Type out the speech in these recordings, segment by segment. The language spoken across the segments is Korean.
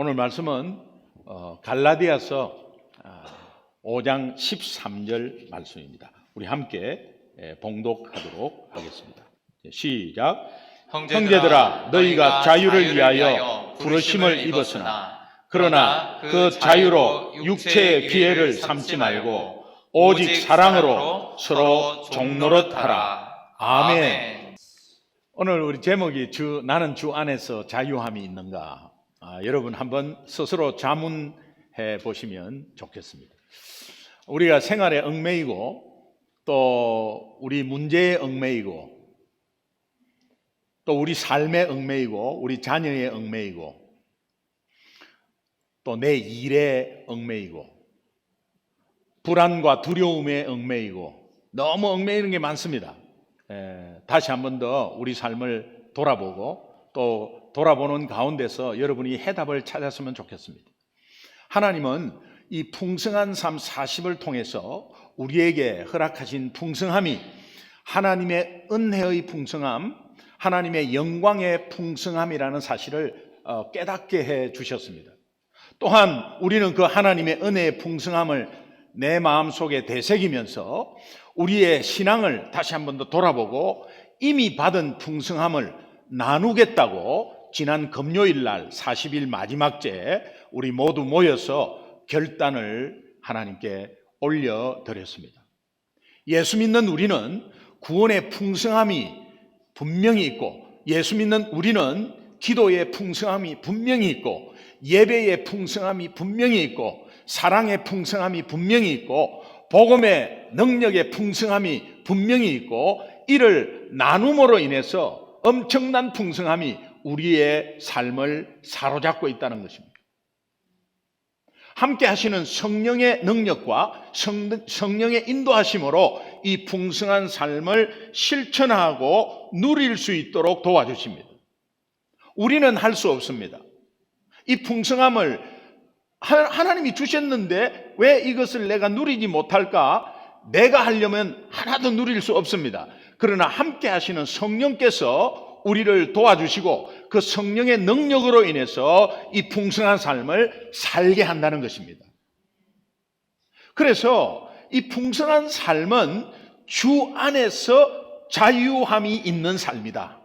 오늘 말씀은 갈라디아서 5장 13절 말씀입니다. 우리 함께 봉독하도록 하겠습니다. 시작. 형제들아, 너희가 자유를 위하여 부르심을 입었으나 그러나 그 자유로 육체의 기회를 삼지 말고 오직 사랑으로 서로 종노릇하라. 아멘. 오늘 우리 제목이 나는 주 안에서 자유함이 있는가? 여러분 한번 스스로 자문해 보시면 좋겠습니다. 우리가 생활에 얽매이고 또 우리 문제에 얽매이고 또 우리 삶에 얽매이고 우리 자녀에 얽매이고 또 내 일에 얽매이고 불안과 두려움에 얽매이고 너무 얽매이는 게 많습니다. 다시 한 번 더 우리 삶을 돌아보고 또 돌아보는 가운데서 여러분이 해답을 찾았으면 좋겠습니다. 하나님은 이 풍성한 삶 40을 통해서 우리에게 허락하신 풍성함이 하나님의 은혜의 풍성함, 하나님의 영광의 풍성함이라는 사실을 깨닫게 해 주셨습니다. 또한 우리는 그 하나님의 은혜의 풍성함을 내 마음속에 되새기면서 우리의 신앙을 다시 한 번 더 돌아보고 이미 받은 풍성함을 나누겠다고 지난 금요일 날 40일 마지막째 우리 모두 모여서 결단을 하나님께 올려드렸습니다. 예수 믿는 우리는 구원의 풍성함이 분명히 있고, 예수 믿는 우리는 기도의 풍성함이 분명히 있고, 예배의 풍성함이 분명히 있고, 사랑의 풍성함이 분명히 있고, 복음의 능력의 풍성함이 분명히 있고, 이를 나눔으로 인해서 엄청난 풍성함이 우리의 삶을 사로잡고 있다는 것입니다. 함께 하시는 성령의 능력과 성령의 인도하심으로 이 풍성한 삶을 실천하고 누릴 수 있도록 도와주십니다. 우리는 할 수 없습니다. 이 풍성함을 하나님이 주셨는데 왜 이것을 내가 누리지 못할까? 내가 하려면 하나도 누릴 수 없습니다. 그러나 함께 하시는 성령께서 우리를 도와주시고 그 성령의 능력으로 인해서 이 풍성한 삶을 살게 한다는 것입니다. 그래서 이 풍성한 삶은 주 안에서 자유함이 있는 삶이다.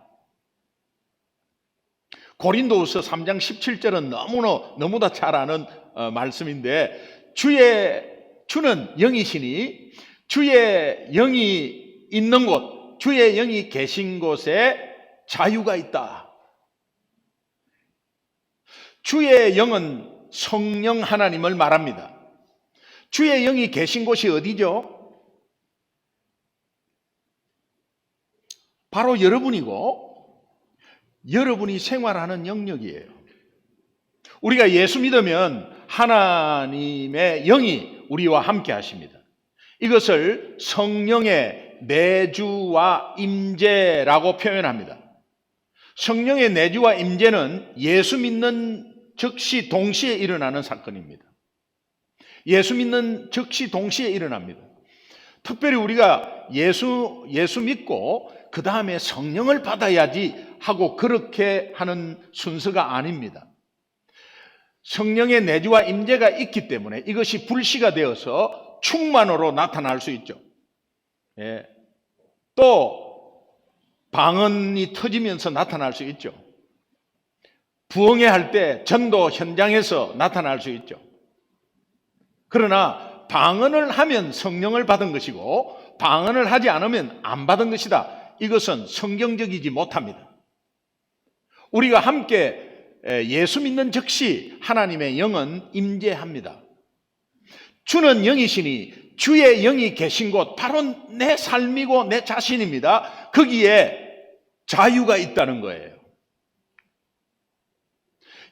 고린도후서 3장 17절은 너무나 잘 아는 말씀인데 주는 영이시니 주의 영이 있는 곳, 주의 영이 계신 곳에 자유가 있다. 주의 영은 성령 하나님을 말합니다. 주의 영이 계신 곳이 어디죠? 바로 여러분이고 여러분이 생활하는 영역이에요. 우리가 예수 믿으면 하나님의 영이 우리와 함께 하십니다. 이것을 성령의 내주와 임재라고 표현합니다. 성령의 내주와 임재는 예수 믿는 즉시 동시에 일어나는 사건입니다. 예수 믿는 즉시 동시에 일어납니다. 특별히 우리가 예수 믿고 그 다음에 성령을 받아야지 하고 그렇게 하는 순서가 아닙니다. 성령의 내주와 임재가 있기 때문에 이것이 불씨가 되어서 충만으로 나타날 수 있죠. 또 방언이 터지면서 나타날 수 있죠. 부흥회 할 때 전도 현장에서 나타날 수 있죠. 그러나 방언을 하면 성령을 받은 것이고 방언을 하지 않으면 안 받은 것이다. 이것은 성경적이지 못합니다. 우리가 함께 예수 믿는 즉시 하나님의 영은 임재합니다. 주는 영이시니 주의 영이 계신 곳, 바로 내 삶이고 내 자신입니다. 거기에 자유가 있다는 거예요.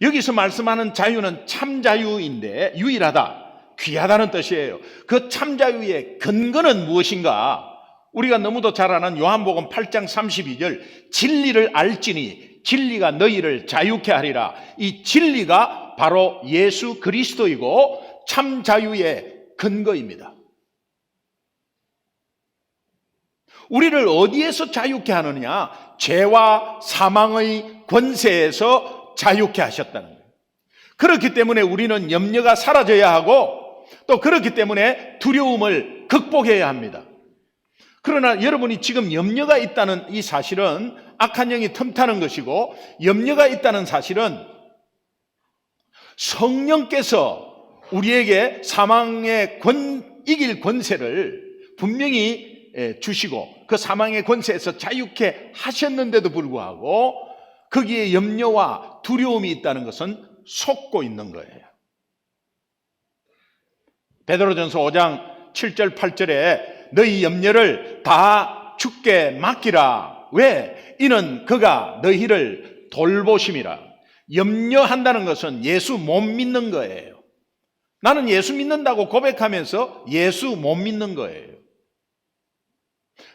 여기서 말씀하는 자유는 참 자유인데 유일하다, 귀하다는 뜻이에요. 그 참 자유의 근거는 무엇인가? 우리가 너무도 잘 아는 요한복음 8장 32절, 진리를 알지니 진리가 너희를 자유케 하리라. 이 진리가 바로 예수 그리스도이고 참 자유의 근거입니다. 우리를 어디에서 자유케 하느냐? 죄와 사망의 권세에서 자유케 하셨다는 거예요. 그렇기 때문에 우리는 염려가 사라져야 하고 또 그렇기 때문에 두려움을 극복해야 합니다. 그러나 여러분이 지금 염려가 있다는 이 사실은 악한 영이 틈타는 것이고, 염려가 있다는 사실은 성령께서 우리에게 사망의 이길 권세를 분명히 주시고 그 사망의 권세에서 자유케 하셨는데도 불구하고 거기에 염려와 두려움이 있다는 것은 속고 있는 거예요. 베드로전서 5장 7절 8절에 너희 염려를 다 주께 맡기라. 왜? 이는 그가 너희를 돌보심이라. 염려한다는 것은 예수 못 믿는 거예요. 나는 예수 믿는다고 고백하면서 예수 못 믿는 거예요.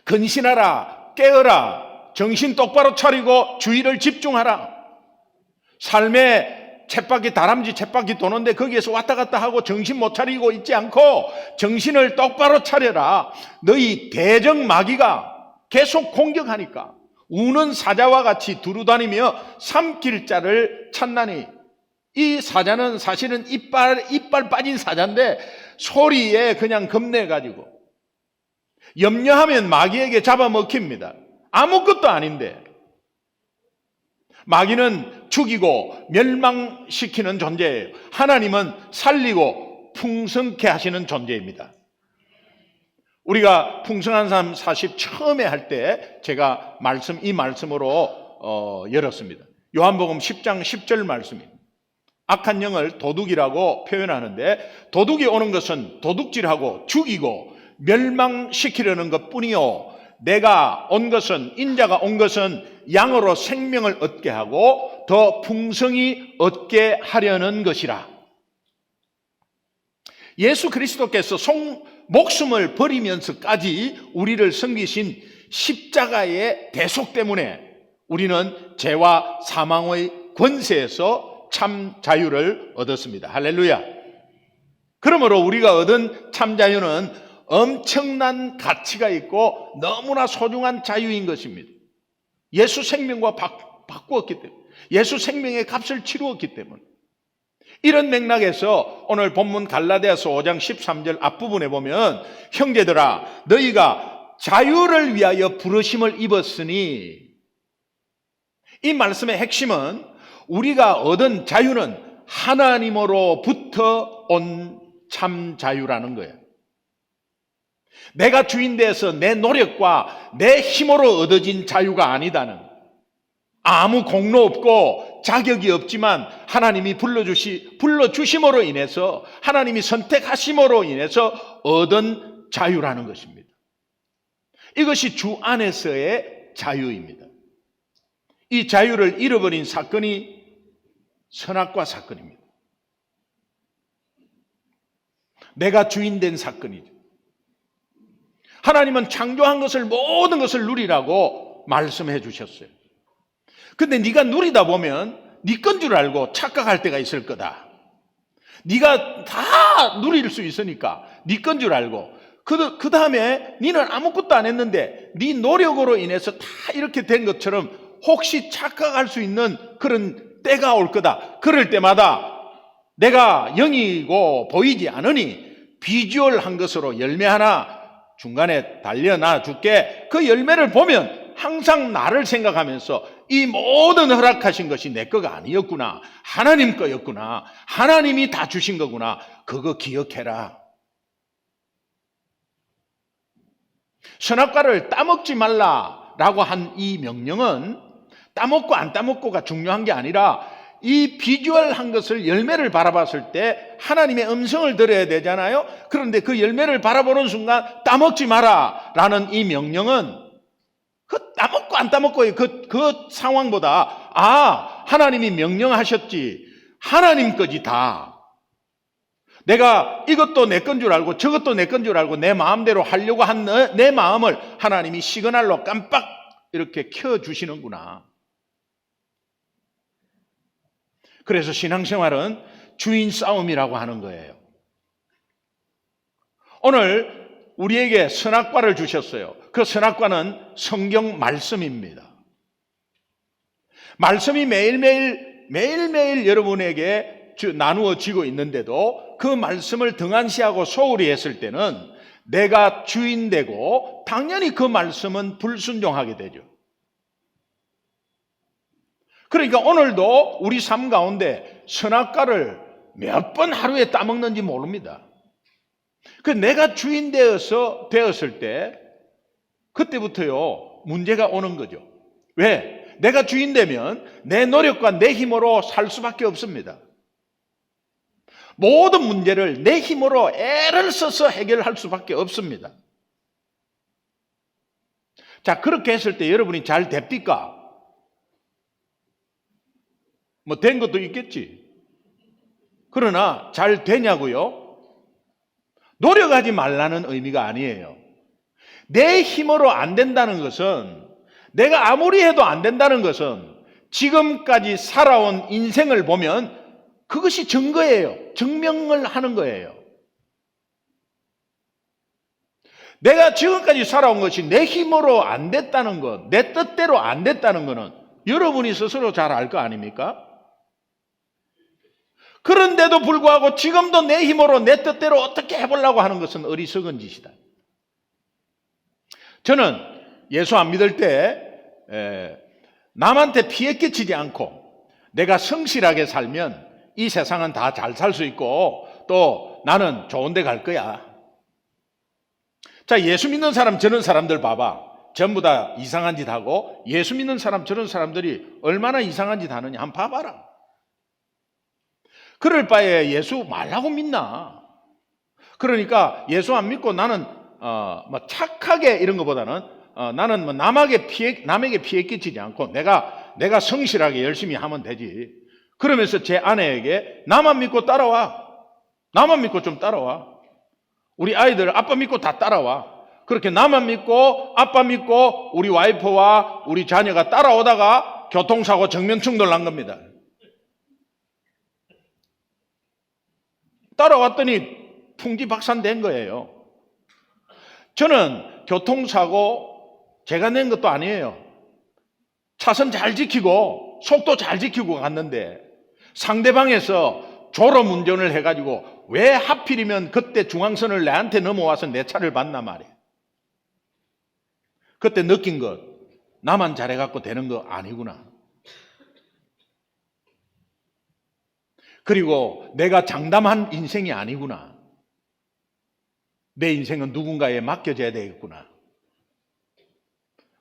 근신하라, 깨어라, 정신 똑바로 차리고 주의를 집중하라. 삶에 쳇바퀴, 다람쥐 쳇바퀴 도는데 거기에서 왔다 갔다 하고 정신 못 차리고 있지 않고 정신을 똑바로 차려라. 너희 대적 마귀가 계속 공격하니까 우는 사자와 같이 두루다니며 삼킬 자를 찾나니. 이 사자는 사실은 이빨 빠진 사자인데 소리에 그냥 겁내가지고 염려하면 마귀에게 잡아먹힙니다. 아무것도 아닌데. 마귀는 죽이고 멸망시키는 존재예요. 하나님은 살리고 풍성케 하시는 존재입니다. 우리가 풍성한 삶 40 처음에 할 때 제가 이 말씀으로 열었습니다. 요한복음 10장 10절 말씀입니다. 악한 영을 도둑이라고 표현하는데 도둑이 오는 것은 도둑질하고 죽이고 멸망시키려는 것뿐이요, 내가 온 것은, 인자가 온 것은 양으로 생명을 얻게 하고 더 풍성히 얻게 하려는 것이라. 예수 그리스도께서 목숨을 버리면서까지 우리를 섬기신 십자가의 대속 때문에 우리는 죄와 사망의 권세에서 참 자유를 얻었습니다. 할렐루야. 그러므로 우리가 얻은 참 자유는 엄청난 가치가 있고 너무나 소중한 자유인 것입니다. 예수 생명과 바꾸었기 때문에, 예수 생명의 값을 치루었기 때문에. 이런 맥락에서 오늘 본문 갈라디아서 5장 13절 앞부분에 보면 형제들아 너희가 자유를 위하여 부르심을 입었으니, 이 말씀의 핵심은 우리가 얻은 자유는 하나님으로부터 온 참 자유라는 거예요. 내가 주인 돼서 내 노력과 내 힘으로 얻어진 자유가 아니다는, 아무 공로 없고 자격이 없지만 하나님이 불러주심으로 인해서, 하나님이 선택하심으로 인해서 얻은 자유라는 것입니다. 이것이 주 안에서의 자유입니다. 이 자유를 잃어버린 사건이 선악과 사건입니다. 내가 주인 된 사건이죠. 하나님은 창조한 것을, 모든 것을 누리라고 말씀해 주셨어요. 근데 네가 누리다 보면 네 건 줄 알고 착각할 때가 있을 거다. 네가 다 누릴 수 있으니까 네 건 줄 알고, 그 다음에 네는 아무것도 안 했는데 네 노력으로 인해서 다 이렇게 된 것처럼 혹시 착각할 수 있는 그런 때가 올 거다. 그럴 때마다 내가 영이고 보이지 않으니 비주얼한 것으로 열매 하나 중간에 달려놔 줄게. 그 열매를 보면 항상 나를 생각하면서 이 모든 허락하신 것이 내 거가 아니었구나, 하나님 거였구나, 하나님이 다 주신 거구나, 그거 기억해라. 선악과를 따먹지 말라라고 한 이 명령은 따먹고 안 따먹고가 중요한 게 아니라 이 비주얼한 것을, 열매를 바라봤을 때 하나님의 음성을 들어야 되잖아요. 그런데 그 열매를 바라보는 순간 따먹지 마라 라는 이 명령은 그 따먹고 안 따먹고의 그 상황보다, 하나님이 명령하셨지, 하나님 거지 다. 내가 이것도 내 건 줄 알고 저것도 내 건 줄 알고 내 마음대로 하려고 한 내 마음을 하나님이 시그널로 깜빡 이렇게 켜주시는구나. 그래서 신앙생활은 주인 싸움이라고 하는 거예요. 오늘 우리에게 선악과를 주셨어요. 그 선악과는 성경 말씀입니다. 말씀이 매일매일 여러분에게 나누어지고 있는데도 그 말씀을 등한시하고 소홀히 했을 때는 내가 주인 되고 당연히 그 말씀은 불순종하게 되죠. 그러니까 오늘도 우리 삶 가운데 선악과를 몇 번 하루에 따먹는지 모릅니다. 그 내가 주인 되었을 때 그때부터요 문제가 오는 거죠. 왜? 내가 주인 되면 내 노력과 내 힘으로 살 수밖에 없습니다. 모든 문제를 내 힘으로 애를 써서 해결할 수밖에 없습니다. 자, 그렇게 했을 때 여러분이 잘 됩니까? 뭐 된 것도 있겠지. 그러나 잘 되냐고요? 노력하지 말라는 의미가 아니에요. 내 힘으로 안 된다는 것은, 내가 아무리 해도 안 된다는 것은 지금까지 살아온 인생을 보면 그것이 증거예요. 증명을 하는 거예요. 내가 지금까지 살아온 것이 내 힘으로 안 됐다는 것, 내 뜻대로 안 됐다는 것은 여러분이 스스로 잘 알 거 아닙니까? 그런데도 불구하고 지금도 내 힘으로 내 뜻대로 어떻게 해보려고 하는 것은 어리석은 짓이다. 저는 예수 안 믿을 때 남한테 피해 끼치지 않고 내가 성실하게 살면 이 세상은 다 잘 살 수 있고 또 나는 좋은 데 갈 거야. 자, 예수 믿는 사람 저런 사람들 봐봐. 전부 다 이상한 짓 하고 예수 믿는 사람 저런 사람들이 얼마나 이상한 짓 하느냐 한번 봐봐라. 그럴 바에 예수 말라고 믿나? 그러니까 예수 안 믿고 나는 뭐 착하게 이런 것보다는 나는 뭐 남에게 피해 끼치지 않고 내가 성실하게 열심히 하면 되지. 그러면서 제 아내에게 나만 믿고 따라와. 나만 믿고 좀 따라와. 우리 아이들 아빠 믿고 다 따라와. 그렇게 나만 믿고 아빠 믿고 우리 와이프와 우리 자녀가 따라오다가 교통사고 정면 충돌 난 겁니다. 따라왔더니 풍지박산된 거예요. 저는 교통사고 제가 낸 것도 아니에요. 차선 잘 지키고 속도 잘 지키고 갔는데 상대방에서 졸음운전을 해가지고 왜 하필이면 그때 중앙선을 내한테 넘어와서 내 차를 봤나 말이에요. 그때 느낀 것, 나만 잘해갖고 되는 거 아니구나. 그리고 내가 장담한 인생이 아니구나. 내 인생은 누군가에 맡겨져야 되겠구나.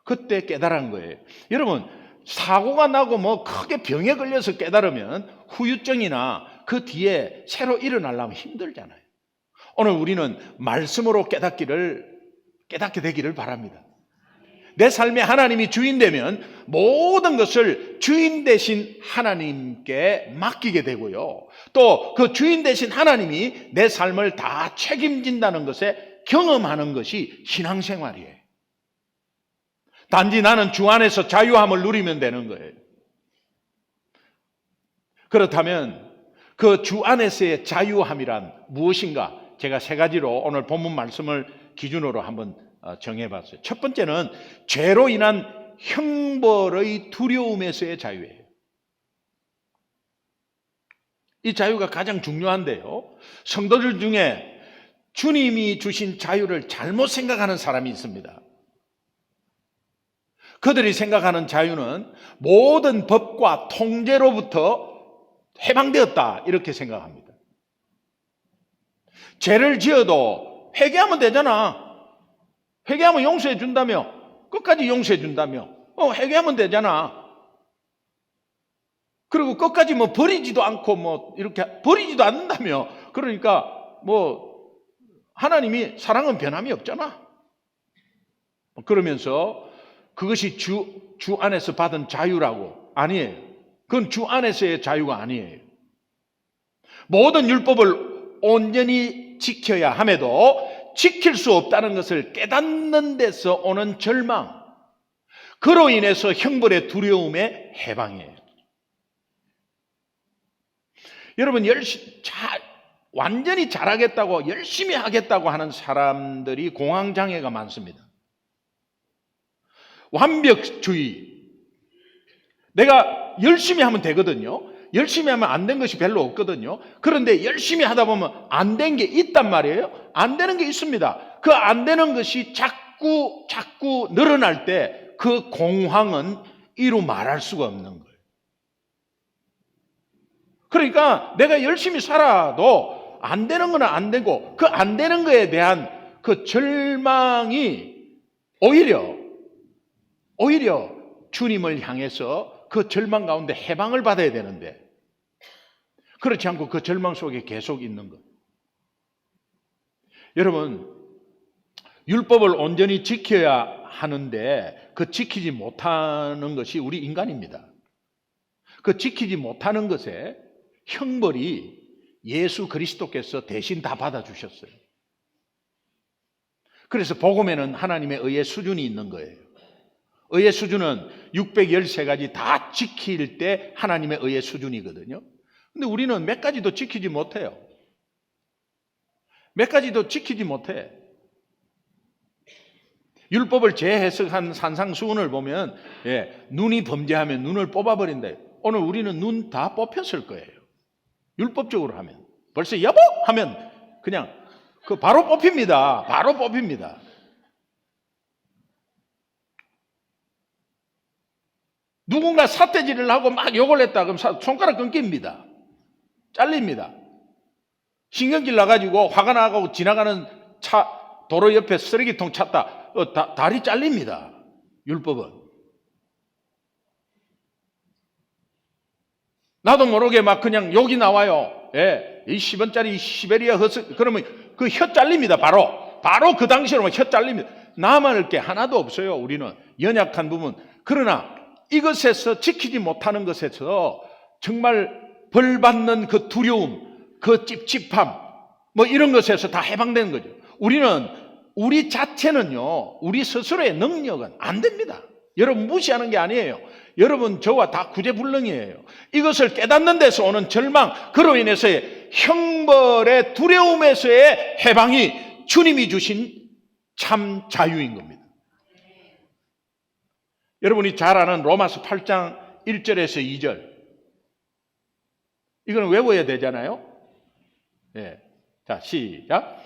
그때 깨달은 거예요. 여러분, 사고가 나고 뭐 크게 병에 걸려서 깨달으면 후유증이나 그 뒤에 새로 일어나려면 힘들잖아요. 오늘 우리는 말씀으로 깨닫게 되기를 바랍니다. 내 삶에 하나님이 주인 되면 모든 것을 주인 되신 하나님께 맡기게 되고요. 또 그 주인 되신 하나님이 내 삶을 다 책임진다는 것에 경험하는 것이 신앙생활이에요. 단지 나는 주 안에서 자유함을 누리면 되는 거예요. 그렇다면 그 주 안에서의 자유함이란 무엇인가? 제가 세 가지로 오늘 본문 말씀을 기준으로 한번 정해봤어요. 첫 번째는 죄로 인한 형벌의 두려움에서의 자유예요. 이 자유가 가장 중요한데요. 성도들 중에 주님이 주신 자유를 잘못 생각하는 사람이 있습니다. 그들이 생각하는 자유는 모든 법과 통제로부터 해방되었다 이렇게 생각합니다. 죄를 지어도 회개하면 되잖아. 회개하면 용서해 준다며. 끝까지 용서해 준다며. 회개하면 되잖아. 그리고 끝까지 뭐 버리지도 않고 뭐 이렇게 버리지도 않는다며. 그러니까 뭐 하나님이 사랑은 변함이 없잖아. 그러면서 그것이 주 안에서 받은 자유라고. 아니에요. 그건 주 안에서의 자유가 아니에요. 모든 율법을 온전히 지켜야 함에도 지킬 수 없다는 것을 깨닫는 데서 오는 절망, 그로 인해서 형벌의 두려움의 해방이에요. 여러분, 완전히 잘하겠다고 열심히 하겠다고 하는 사람들이 공황장애가 많습니다. 완벽주의. 내가 열심히 하면 되거든요. 열심히 하면 안 된 것이 별로 없거든요. 그런데 열심히 하다 보면 안 된 게 있단 말이에요. 안 되는 게 있습니다. 그 안 되는 것이 자꾸 늘어날 때 그 공황은 이루 말할 수가 없는 거예요. 그러니까 내가 열심히 살아도 안 되는 건 안 되고 그 안 되는 거에 대한 그 절망이 오히려 주님을 향해서 그 절망 가운데 해방을 받아야 되는데 그렇지 않고 그 절망 속에 계속 있는 것. 여러분, 율법을 온전히 지켜야 하는데 그 지키지 못하는 것이 우리 인간입니다. 그 지키지 못하는 것에 형벌이 예수 그리스도께서 대신 다 받아주셨어요. 그래서 복음에는 하나님의 의의 수준이 있는 거예요. 의의 수준은 613가지 다 지킬 때 하나님의 의의 수준이거든요. 근데 우리는 몇 가지도 지키지 못해요. 몇 가지도 지키지 못해. 율법을 재해석한 산상수훈을 보면 눈이 범죄하면 눈을 뽑아버린다. 오늘 우리는 눈 다 뽑혔을 거예요. 율법적으로 하면. 벌써 여보! 하면 그냥 바로 뽑힙니다. 바로 뽑힙니다. 누군가 삿대질을 하고 막 욕을 했다 그럼 손가락 끊깁니다. 잘립니다. 신경질 나가지고 화가 나가고 지나가는 차 도로 옆에 쓰레기통 찾다 다리 잘립니다. 율법은. 나도 모르게 막 그냥 욕이 나와요. 이 10원짜리 시베리아 허스 그러면 그 혀 잘립니다. 바로 그 당시로 혀 잘립니다. 남을 게 하나도 없어요. 우리는 연약한 부분. 그러나 이것에서 지키지 못하는 것에서 정말 벌 받는 그 두려움, 그 찝찝함, 뭐 이런 것에서 다 해방되는 거죠. 우리 자체는요, 우리 스스로의 능력은 안 됩니다. 여러분 무시하는 게 아니에요. 여러분 저와 다 구제불능이에요. 이것을 깨닫는 데서 오는 절망, 그로 인해서의 형벌의 두려움에서의 해방이 주님이 주신 참 자유인 겁니다. 여러분이 잘 아는 로마서 8장 1절에서 2절. 이거는 외워야 되잖아요. 자, 시작.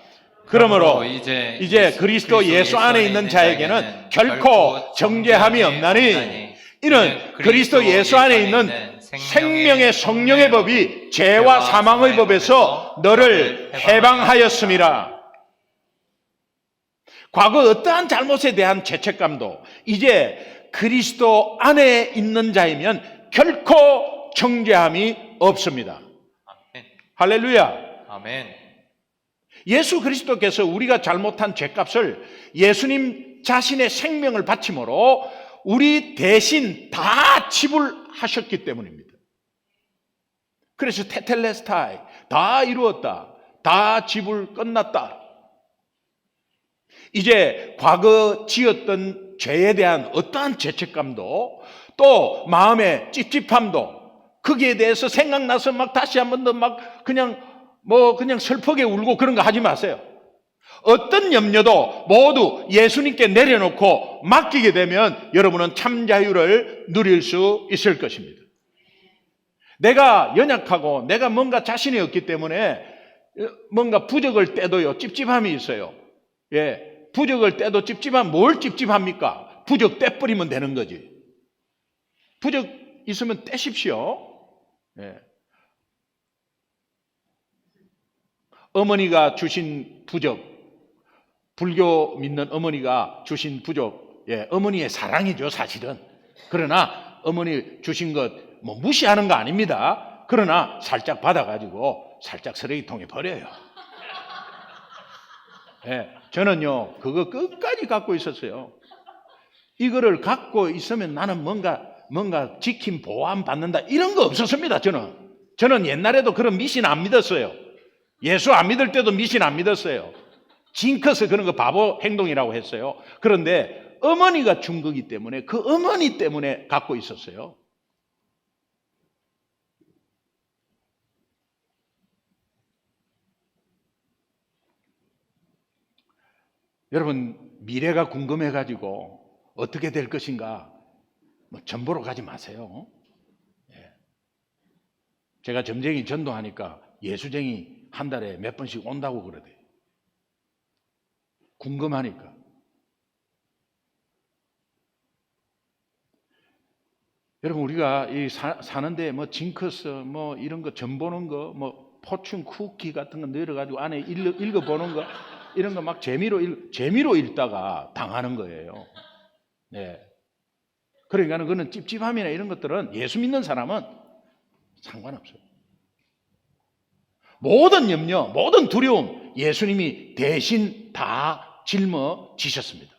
그러므로 이제 그리스도 예수 안에 있는 자에게는 결코 정죄함이 없나니 이는 그리스도 예수 안에 있는 생명의 성령의 법이 죄와 사망의 법에서 너를 해방하였음이라. 과거 어떠한 잘못에 대한 죄책감도 이제 그리스도 안에 있는 자이면 결코 정죄함이 없습니다. 아멘. 할렐루야. 아멘. 예수 그리스도께서 우리가 잘못한 죄값을 예수님 자신의 생명을 바침으로 우리 대신 다 지불하셨기 때문입니다. 그래서 테텔레스타이, 다 이루었다, 다 지불 끝났다. 이제 과거 지었던 죄에 대한 어떠한 죄책감도 또 마음의 찝찝함도 거기에 대해서 생각나서 막 다시 한 번 더 막 그냥 슬프게 울고 그런 거 하지 마세요. 어떤 염려도 모두 예수님께 내려놓고 맡기게 되면 여러분은 참 자유를 누릴 수 있을 것입니다. 내가 연약하고 내가 뭔가 자신이 없기 때문에 뭔가 부적을 떼도요 찝찝함이 있어요. 부적을 떼도 뭘 찝찝합니까? 부적 떼버리면 되는 거지. 부적 있으면 떼십시오. 어머니가 주신 부적, 불교 믿는 어머니가 주신 부적, 어머니의 사랑이죠, 사실은. 그러나 어머니 주신 것 무시하는 거 아닙니다. 그러나 살짝 받아가지고 살짝 쓰레기통에 버려요. 저는요, 그거 끝까지 갖고 있었어요. 이거를 갖고 있으면 나는 뭔가 지킴 보호함 받는다 이런 거 없었습니다. 저는 옛날에도 그런 미신 안 믿었어요. 예수 안 믿을 때도 미신 안 믿었어요. 징크스 그런 거 바보 행동이라고 했어요. 그런데 어머니가 준 거기 때문에 그 어머니 때문에 갖고 있었어요. 여러분 미래가 궁금해가지고 어떻게 될 것인가 전 보러 가지 마세요. 제가 점쟁이 전도하니까 예수쟁이 한 달에 몇 번씩 온다고 그러대. 궁금하니까. 여러분, 우리가 이 사는데 뭐 징크스 뭐 이런 거 점 보는 거 뭐 포춘 쿠키 같은 거 넣어가지고 안에 읽어보는 거 이런 거 막 재미로 읽다가 당하는 거예요. 네. 그러니까는 그는 찝찝함이나 이런 것들은 예수 믿는 사람은 상관없어요. 모든 염려, 모든 두려움 예수님이 대신 다 짊어지셨습니다.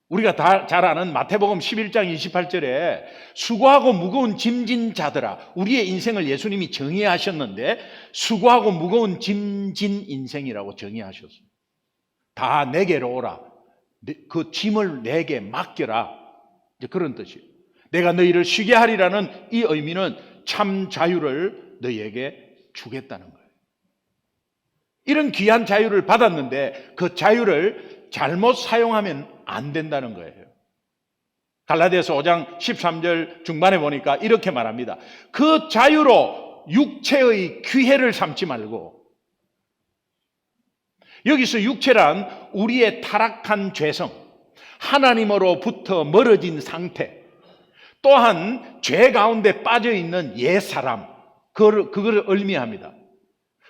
우리가 다 잘 아는 마태복음 11장 28절에 수고하고 무거운 짐진 자들아, 우리의 인생을 예수님이 정의하셨는데 수고하고 무거운 짐진 인생이라고 정의하셨어요. 다 내게로 오라. 그 짐을 내게 맡겨라. 이제 그런 뜻이에요. 내가 너희를 쉬게 하리라는 이 의미는 참 자유를 너희에게 주겠다는 거예요. 이런 귀한 자유를 받았는데 그 자유를 잘못 사용하면 안 된다는 거예요. 갈라디아서 5장 13절 중반에 보니까 이렇게 말합니다. 그 자유로 육체의 귀회를 삼지 말고, 여기서 육체란 우리의 타락한 죄성, 하나님으로부터 멀어진 상태, 또한 죄 가운데 빠져있는 옛사람, 그걸 의미합니다.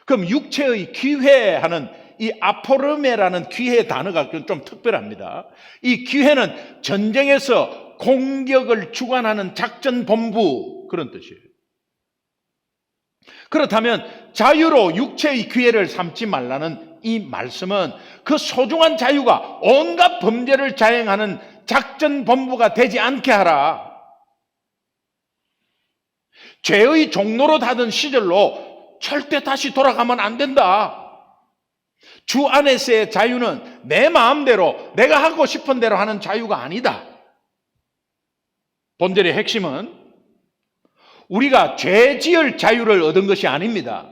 그럼 육체의 귀회하는 이 아포르메라는 귀회 단어가 좀 특별합니다. 이 귀회는 전쟁에서 공격을 주관하는 작전본부, 그런 뜻이에요. 그렇다면 자유로 육체의 귀회를 삼지 말라는 이 말씀은 그 소중한 자유가 온갖 범죄를 자행하는 작전본부가 되지 않게 하라. 죄의 종로로 하던 시절로 절대 다시 돌아가면 안 된다. 주 안에서의 자유는 내 마음대로 내가 하고 싶은 대로 하는 자유가 아니다. 본절의 핵심은 우리가 죄 지을 자유를 얻은 것이 아닙니다.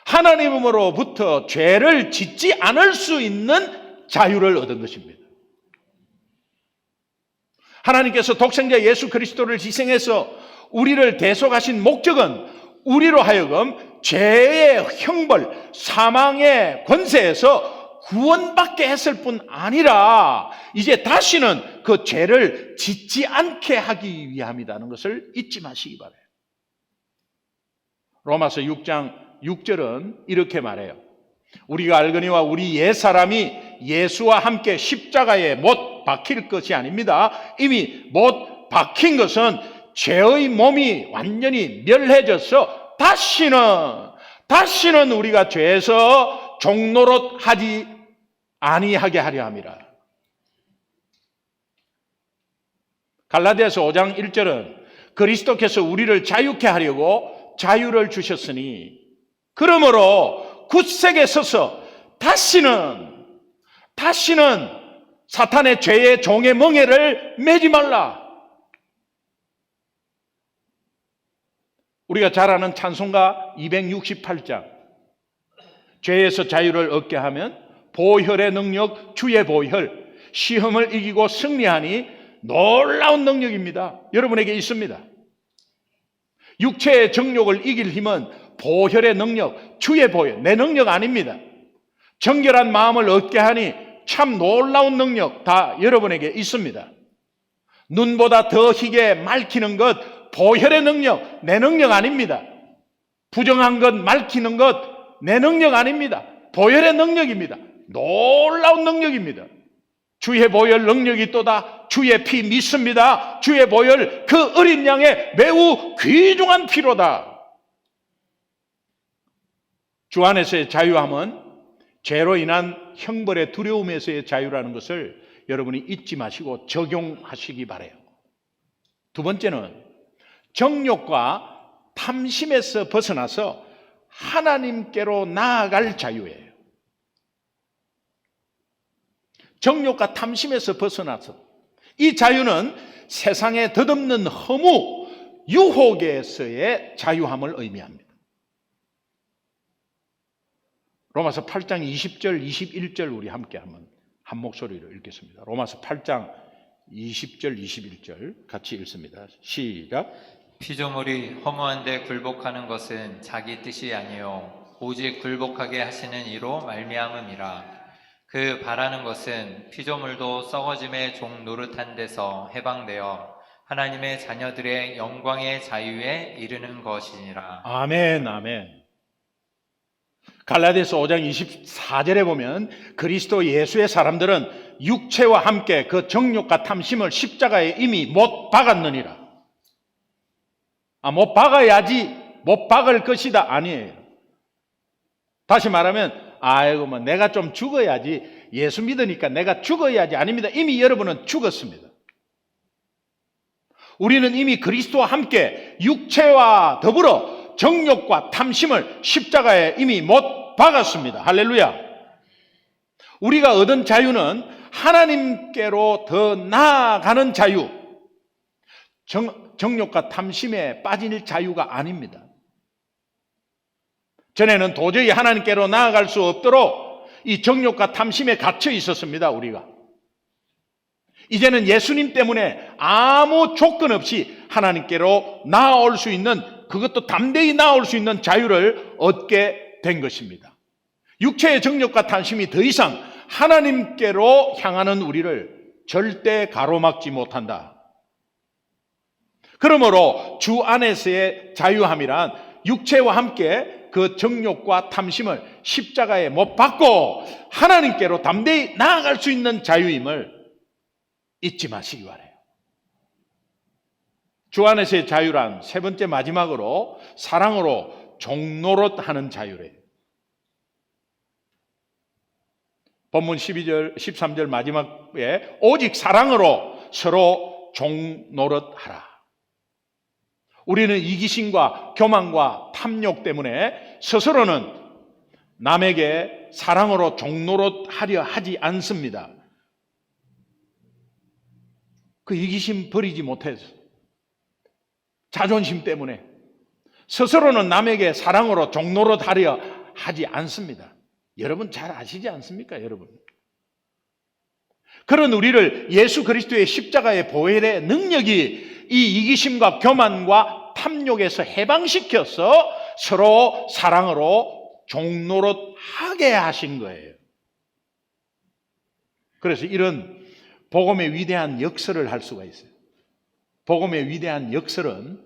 하나님으로부터 죄를 짓지 않을 수 있는 자유를 얻은 것입니다. 하나님께서 독생자 예수 그리스도를 희생해서 우리를 대속하신 목적은 우리로 하여금 죄의 형벌, 사망의 권세에서 구원받게 했을 뿐 아니라 이제 다시는 그 죄를 짓지 않게 하기 위함이라는 것을 잊지 마시기 바라요. 로마서 6장 6절은 이렇게 말해요. 우리가 알거니와 우리 옛사람이 예수와 함께 십자가에 못 박힐 것이 아닙니다. 이미 못 박힌 것은 죄의 몸이 완전히 멸해져서 다시는 우리가 죄에서 종노릇 하지 아니하게 하려 함이라. 갈라디아서 5장 1절은 그리스도께서 우리를 자유케 하려고 자유를 주셨으니 그러므로 굳세게 서서 다시는 사탄의 죄의 종의 멍에를 매지 말라. 우리가 잘 아는 찬송가 268장, 죄에서 자유를 얻게 하면 보혈의 능력, 주의 보혈, 시험을 이기고 승리하니 놀라운 능력입니다. 여러분에게 있습니다. 육체의 정욕을 이길 힘은 보혈의 능력, 주의 보혈, 내 능력 아닙니다. 정결한 마음을 얻게 하니 참 놀라운 능력 다 여러분에게 있습니다. 눈보다 더 희게 맑히는 것, 보혈의 능력, 내 능력 아닙니다. 부정한 것 맑히는 것, 내 능력 아닙니다. 보혈의 능력입니다. 놀라운 능력입니다. 주의 보혈 능력이 또다. 주의 피 믿습니다. 주의 보혈, 그 어린 양의 매우 귀중한 피로다. 주 안에서의 자유함은 죄로 인한 형벌의 두려움에서의 자유라는 것을 여러분이 잊지 마시고 적용하시기 바라요. 두 번째는 정욕과 탐심에서 벗어나서 하나님께로 나아갈 자유예요. 정욕과 탐심에서 벗어나서 이 자유는 세상에 덧없는 허무, 유혹에서의 자유함을 의미합니다. 로마서 8장 20절, 21절 우리 함께 한번 한 목소리로 읽겠습니다. 로마서 8장 20절, 21절 같이 읽습니다. 시작. 피조물이 허무한데 굴복하는 것은 자기 뜻이 아니요 오직 굴복하게 하시는 이로 말미암음이라. 그 바라는 것은 피조물도 썩어짐의 종 노릇한 데서 해방되어 하나님의 자녀들의 영광의 자유에 이르는 것이니라. 아멘, 아멘. 갈라디아서 5장 24절에 보면 그리스도 예수의 사람들은 육체와 함께 그 정욕과 탐심을 십자가에 이미 못 박았느니라. 못 박아야지, 못 박을 것이다 아니에요. 다시 말하면 아이고 뭐 내가 좀 죽어야지, 예수 믿으니까 내가 죽어야지 아닙니다. 이미 여러분은 죽었습니다. 우리는 이미 그리스도와 함께 육체와 더불어 정욕과 탐심을 십자가에 이미 못 박았습니다. 할렐루야. 우리가 얻은 자유는 하나님께로 더 나아가는 자유, 정욕과 탐심에 빠질 자유가 아닙니다. 전에는 도저히 하나님께로 나아갈 수 없도록 이 정욕과 탐심에 갇혀 있었습니다. 우리가 이제는 예수님 때문에 아무 조건 없이 하나님께로 나아올 수 있는, 그것도 담대히 나아올 수 있는 자유를 얻게 된 것입니다. 육체의 정욕과 탐심이 더 이상 하나님께로 향하는 우리를 절대 가로막지 못한다. 그러므로 주 안에서의 자유함이란 육체와 함께 그 정욕과 탐심을 십자가에 못 박고 하나님께로 담대히 나아갈 수 있는 자유임을 잊지 마시기 바라요. 주 안에서의 자유란 세 번째 마지막으로 사랑으로 종노릇하는 자유래요. 본문 12절, 13절 마지막에 오직 사랑으로 서로 종노릇하라. 우리는 이기심과 교만과 탐욕 때문에 스스로는 남에게 사랑으로 종노릇하려 하지 않습니다. 그 이기심 버리지 못해서, 자존심 때문에 스스로는 남에게 사랑으로 종노릇하려 하지 않습니다. 여러분 잘 아시지 않습니까, 여러분? 그런 우리를 예수 그리스도의 십자가의 보혈의 능력이 이 이기심과 교만과 탐욕에서 해방시켜서 서로 사랑으로 종노릇하게 하신 거예요. 그래서 이런 복음의 위대한 역설을 할 수가 있어요. 복음의 위대한 역설은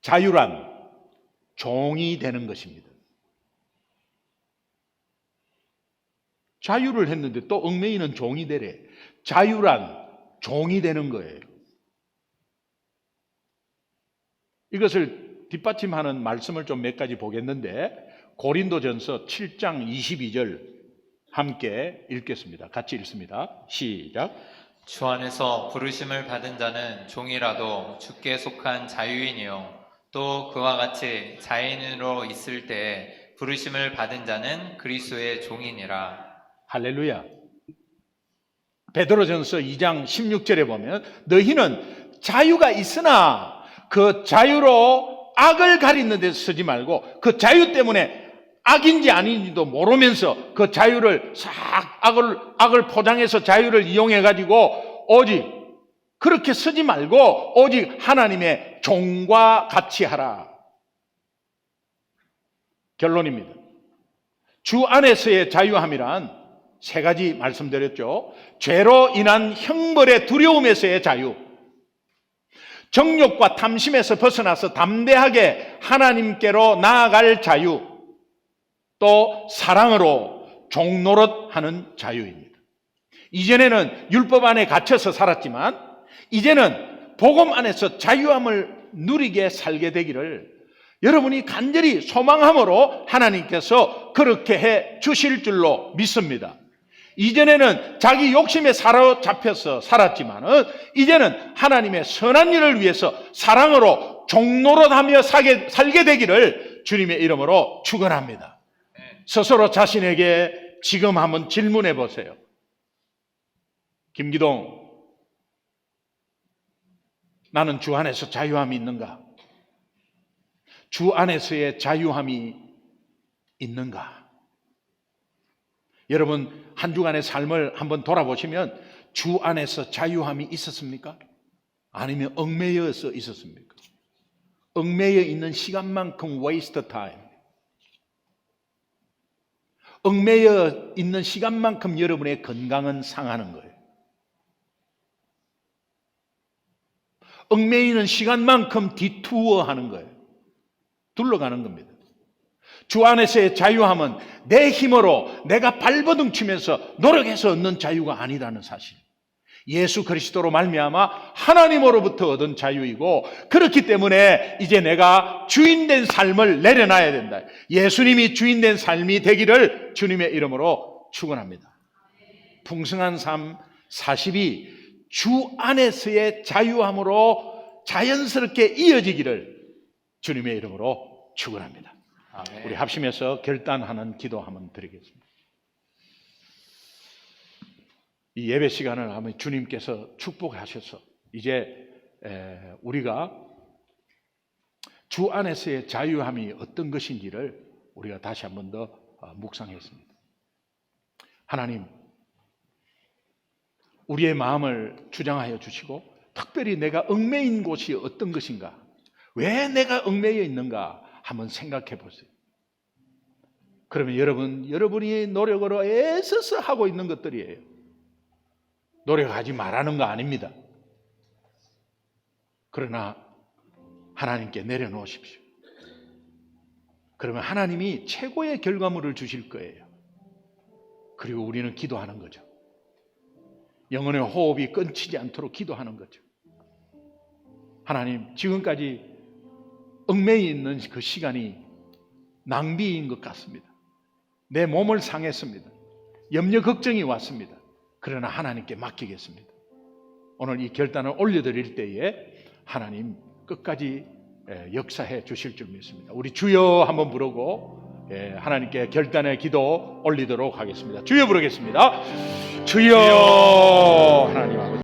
자유란 종이 되는 것입니다. 자유를 했는데 또 얽매이는 종이 되래. 자유란 종이 되는 거예요. 이것을 뒷받침하는 말씀을 좀 몇 가지 보겠는데, 고린도전서 7장 22절 함께 읽겠습니다. 같이 읽습니다. 시작. 주 안에서 부르심을 받은 자는 종이라도 주께 속한 자유인이요 또 그와 같이 자인으로 있을 때에 부르심을 받은 자는 그리스도의 종이니라. 할렐루야. 베드로전서 2장 16절에 보면 너희는 자유가 있으나 그 자유로 악을 가리는 데 쓰지 말고 그 자유 때문에 악인지 아닌지도 모르면서 그 자유를 싹 악을 포장해서 자유를 이용해 가지고 오직 그렇게 쓰지 말고 오직 하나님의 종과 같이 하라. 결론입니다. 주 안에서의 자유함이란 세 가지 말씀드렸죠. 죄로 인한 형벌의 두려움에서의 자유, 정욕과 탐심에서 벗어나서 담대하게 하나님께로 나아갈 자유, 또 사랑으로 종노릇하는 자유입니다. 이전에는 율법 안에 갇혀서 살았지만 이제는 복음 안에서 자유함을 누리게 살게 되기를 여러분이 간절히 소망함으로 하나님께서 그렇게 해 주실 줄로 믿습니다. 이전에는 자기 욕심에 사로잡혀서 살았지만은 이제는 하나님의 선한 일을 위해서 사랑으로 종노릇하며 살게 되기를 주님의 이름으로 축원합니다. 스스로 자신에게 지금 한번 질문해 보세요. 김기동, 나는 주 안에서 자유함이 있는가? 주 안에서의 자유함이 있는가? 여러분 한 주간의 삶을 한번 돌아보시면 주 안에서 자유함이 있었습니까? 아니면 얽매여서 있었습니까? 얽매여 있는 시간만큼 waste time. 얽매여 있는 시간만큼 여러분의 건강은 상하는 거예요. 얽매이는 시간만큼 디투어하는 거예요. 둘러가는 겁니다. 주 안에서의 자유함은 내 힘으로 내가 발버둥 치면서 노력해서 얻는 자유가 아니라는 사실. 예수 그리스도로 말미암아 하나님으로부터 얻은 자유이고, 그렇기 때문에 이제 내가 주인된 삶을 내려놔야 된다. 예수님이 주인된 삶이 되기를 주님의 이름으로 축원합니다. 풍성한 삶 40이 주 안에서의 자유함으로 자연스럽게 이어지기를 주님의 이름으로 축원합니다. 아멘. 우리 합심해서 결단하는 기도 한번 드리겠습니다. 이 예배 시간을 하면 주님께서 축복하셔서 이제 우리가 주 안에서의 자유함이 어떤 것인지를 우리가 다시 한번 더 묵상했습니다. 하나님, 우리의 마음을 주장하여 주시고, 특별히 내가 얽매인 곳이 어떤 것인가, 왜 내가 얽매여 있는가 한번 생각해 보세요. 그러면 여러분이 노력으로 애써서 하고 있는 것들이에요. 노력하지 말라는 거 아닙니다. 그러나 하나님께 내려놓으십시오. 그러면 하나님이 최고의 결과물을 주실 거예요. 그리고 우리는 기도하는 거죠. 영혼의 호흡이 끊기지 않도록 기도하는 거죠. 하나님, 지금까지 얽매여 있는 그 시간이 낭비인 것 같습니다. 내 몸을 상했습니다. 염려 걱정이 왔습니다. 그러나 하나님께 맡기겠습니다. 오늘 이 결단을 올려드릴 때에 하나님 끝까지 역사해 주실 줄 믿습니다. 우리 주여 한번 부르고 하나님께 결단의 기도 올리도록 하겠습니다. 주여 부르겠습니다. 주여. 하나님 아버지.